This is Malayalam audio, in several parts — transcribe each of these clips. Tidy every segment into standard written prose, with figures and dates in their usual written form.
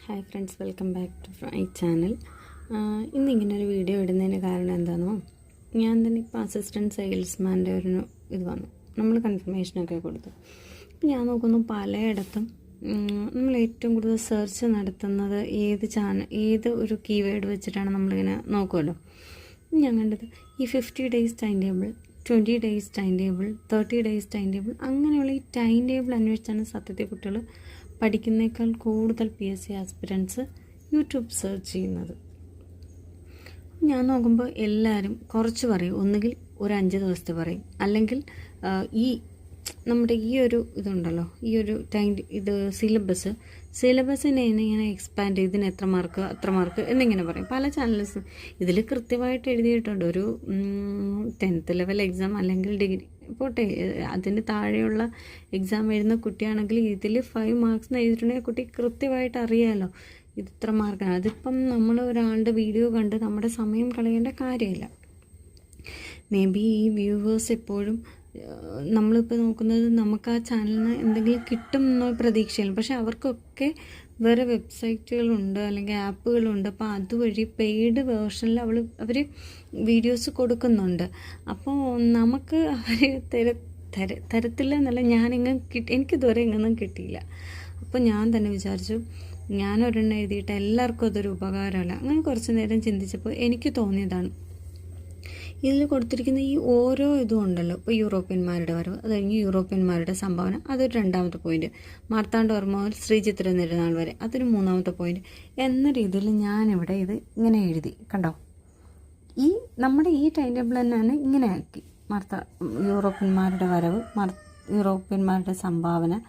Hi friends, welcome back to my channel. ഇന്നിങ്ങനൊരു വീഡിയോ ഇടുന്നതിന് കാരണം എന്താണെന്നോ, ഞാൻ തന്നെ ഇപ്പോൾ അസിസ്റ്റൻറ്റ് സെയിൽസ്മാൻ്റെ ഒരു ഇത് വന്നു, നമ്മൾ കൺഫർമേഷനൊക്കെ കൊടുത്തു. അപ്പോൾ ഞാൻ നോക്കുന്നു പലയിടത്തും നമ്മൾ ഏറ്റവും കൂടുതൽ സെർച്ച് നടത്തുന്നത് ഏത് ഒരു കീവേഡ് വെച്ചിട്ടാണ് നമ്മളിങ്ങനെ നോക്കുമല്ലോ. ഞാൻ കണ്ടത് ഈ 50 days time table, 20 days time table, 30 days time table, അങ്ങനെയുള്ള ഈ ടൈം ടേബിൾ അന്വേഷിച്ചാണ് സത്യത്തിൽ കുട്ടികൾ പഠിക്കുന്നേക്കാൾ കൂടുതൽ PSC ആസ്പിരൻസ് യൂട്യൂബ് സെർച്ച് ചെയ്യുന്നത്. ഞാൻ നോക്കുമ്പോൾ എല്ലാവരും കുറച്ച് പറയും, ഒന്നുകിൽ ഒരു 5 ദിവസത്തെ പറയും, അല്ലെങ്കിൽ ഈ നമ്മുടെ ഈ ഒരു ഇതുണ്ടല്ലോ, ഈ ഒരു സിലബസിനെ ഇങ്ങനെ എക്സ്പാൻഡ് ചെയ്ത് ഇതിന് എത്ര മാർക്ക് അത്ര മാർക്ക് എന്നിങ്ങനെ പറയും. പല ചാനൽസും ഇതിൽ കൃത്യമായിട്ട് എഴുതിയിട്ടുണ്ട്. ഒരു 10th ലെവൽ എക്സാം അല്ലെങ്കിൽ ഡിഗ്രി പോട്ടെ, അതിന് താഴെയുള്ള എക്സാം എഴുതുന്ന കുട്ടിയാണെങ്കിൽ ഇതിൽ 5 മാർക്സ് എഴുതിയിട്ടുണ്ടെങ്കിൽ കുട്ടി കൃത്യമായിട്ട് അറിയാമല്ലോ ഇത് ഇത്ര മാർക്കാണ്. അതിപ്പം നമ്മൾ ഒരാളുടെ വീഡിയോ കണ്ട് നമ്മുടെ സമയം കളയേണ്ട കാര്യമില്ല. മേ ബി ഈ വ്യൂവേഴ്സ് എപ്പോഴും നമ്മളിപ്പോൾ നോക്കുന്നത് നമുക്ക് ആ ചാനലിൽ നിന്ന് എന്തെങ്കിലും കിട്ടും എന്ന പ്രതീക്ഷയില്ല. പക്ഷെ അവർക്കൊക്കെ വേറെ വെബ്സൈറ്റുകളുണ്ട് അല്ലെങ്കിൽ ആപ്പുകളുണ്ട്. അപ്പോൾ അതുവഴി പെയ്ഡ് വേർഷനിൽ അവർ വീഡിയോസ് കൊടുക്കുന്നുണ്ട്. അപ്പോൾ നമുക്ക് അവർ തരത്തില്ല എന്നല്ല, എനിക്കിതുവരെ ഇങ്ങൊന്നും കിട്ടിയില്ല. അപ്പോൾ ഞാൻ തന്നെ വിചാരിച്ചു, ഞാനൊരെണ്ണം എഴുതിയിട്ട് എല്ലാവർക്കും അതൊരു ഉപകാരമല്ല. അങ്ങനെ കുറച്ച് നേരം ചിന്തിച്ചപ്പോൾ എനിക്ക് തോന്നിയതാണ്, ഇതിൽ കൊടുത്തിരിക്കുന്ന ഈ ഓരോ ഇതും ഉണ്ടല്ലോ. ഇപ്പോൾ യൂറോപ്യന്മാരുടെ വരവ്, അത് കഴിഞ്ഞ് യൂറോപ്യന്മാരുടെ സംഭാവന, അതൊരു 2ാമത്തെ പോയിൻറ്റ്. മാർത്താണ്ഡവർമ്മ മുതൽ ശ്രീചിത്ര തിരുനാൾ വരെ, അതൊരു 3ാമത്തെ പോയിൻറ്റ് എന്ന രീതിയിൽ ഞാനിവിടെ ഇത് ഇങ്ങനെ എഴുതി. കണ്ടോ, ഈ നമ്മുടെ ഈ ടൈം ടേബിൾ തന്നെയാണ് ഇങ്ങനെ ആക്കി. യൂറോപ്യന്മാരുടെ വരവ്, യൂറോപ്യന്മാരുടെ സംഭാവന,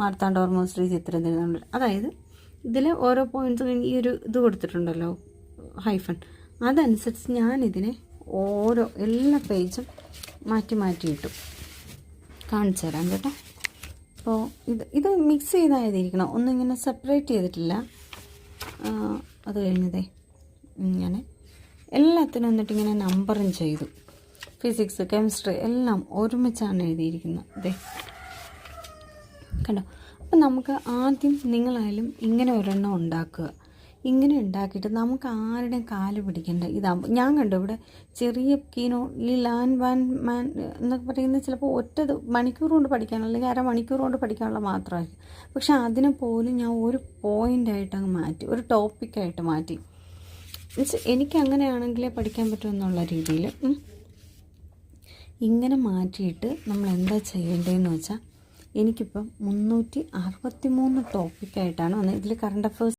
മാർത്താണ്ഡവർമ്മ മുതൽ ശ്രീചിത്ര തിരുനാൾ വരെ. അതായത് ഇതിൽ ഓരോ പോയിൻറ്റ്സും ഈ ഒരു ഇത് കൊടുത്തിട്ടുണ്ടല്ലോ, ഹൈഫൺ, അതനുസരിച്ച് ഞാനിതിനെ എല്ലാ പേജും മാറ്റി ഇട്ടു. കാണിച്ചു തരാം കേട്ടോ. അപ്പോൾ ഇത് മിക്സ് ചെയ്തായിരിക്കണം, ഒന്നും ഇങ്ങനെ സെപ്പറേറ്റ് ചെയ്തിട്ടില്ല. അത് കഴിഞ്ഞതേ ഇങ്ങനെ എല്ലാത്തിനും എന്നിട്ട് ഇങ്ങനെ നമ്പറും ചെയ്തു. ഫിസിക്സ്, കെമിസ്ട്രി എല്ലാം ഒരുമിച്ചാണ് എഴുതിയിരിക്കുന്നത്. അതെ കണ്ടോ. അപ്പം നമുക്ക് ആദ്യം നിങ്ങളായാലും ഇങ്ങനെ ഒരെണ്ണം ഉണ്ടാക്കുക. ഇങ്ങനെ ഉണ്ടാക്കിയിട്ട് നമുക്ക് ആരുടെയും കാല് പിടിക്കേണ്ട ഇതാകുമ്പോൾ, ഞാൻ കണ്ടു ഇവിടെ ചെറിയ ഈ മാൻ എന്നൊക്കെ പറയുന്നത് ചിലപ്പോൾ മണിക്കൂർ കൊണ്ട് പഠിക്കാനുള്ള അല്ലെങ്കിൽ അരമണിക്കൂർ കൊണ്ട് പഠിക്കാനുള്ള മാത്രമായിരിക്കും. പക്ഷെ അതിനെ പോലും ഞാൻ ഒരു പോയിൻ്റായിട്ട് അങ്ങ് മാറ്റി, ഒരു ടോപ്പിക്കായിട്ട് മാറ്റി. മീൻസ് എനിക്ക് അങ്ങനെയാണെങ്കിലേ പഠിക്കാൻ പറ്റുമെന്നുള്ള രീതിയിൽ ഇങ്ങനെ മാറ്റിയിട്ട് നമ്മൾ എന്താ ചെയ്യേണ്ടതെന്ന് വെച്ചാൽ, എനിക്കിപ്പം 363 ടോപ്പിക്കായിട്ടാണ് വന്നത്. ഇതിൽ കറണ്ട് അഫേഴ്സ്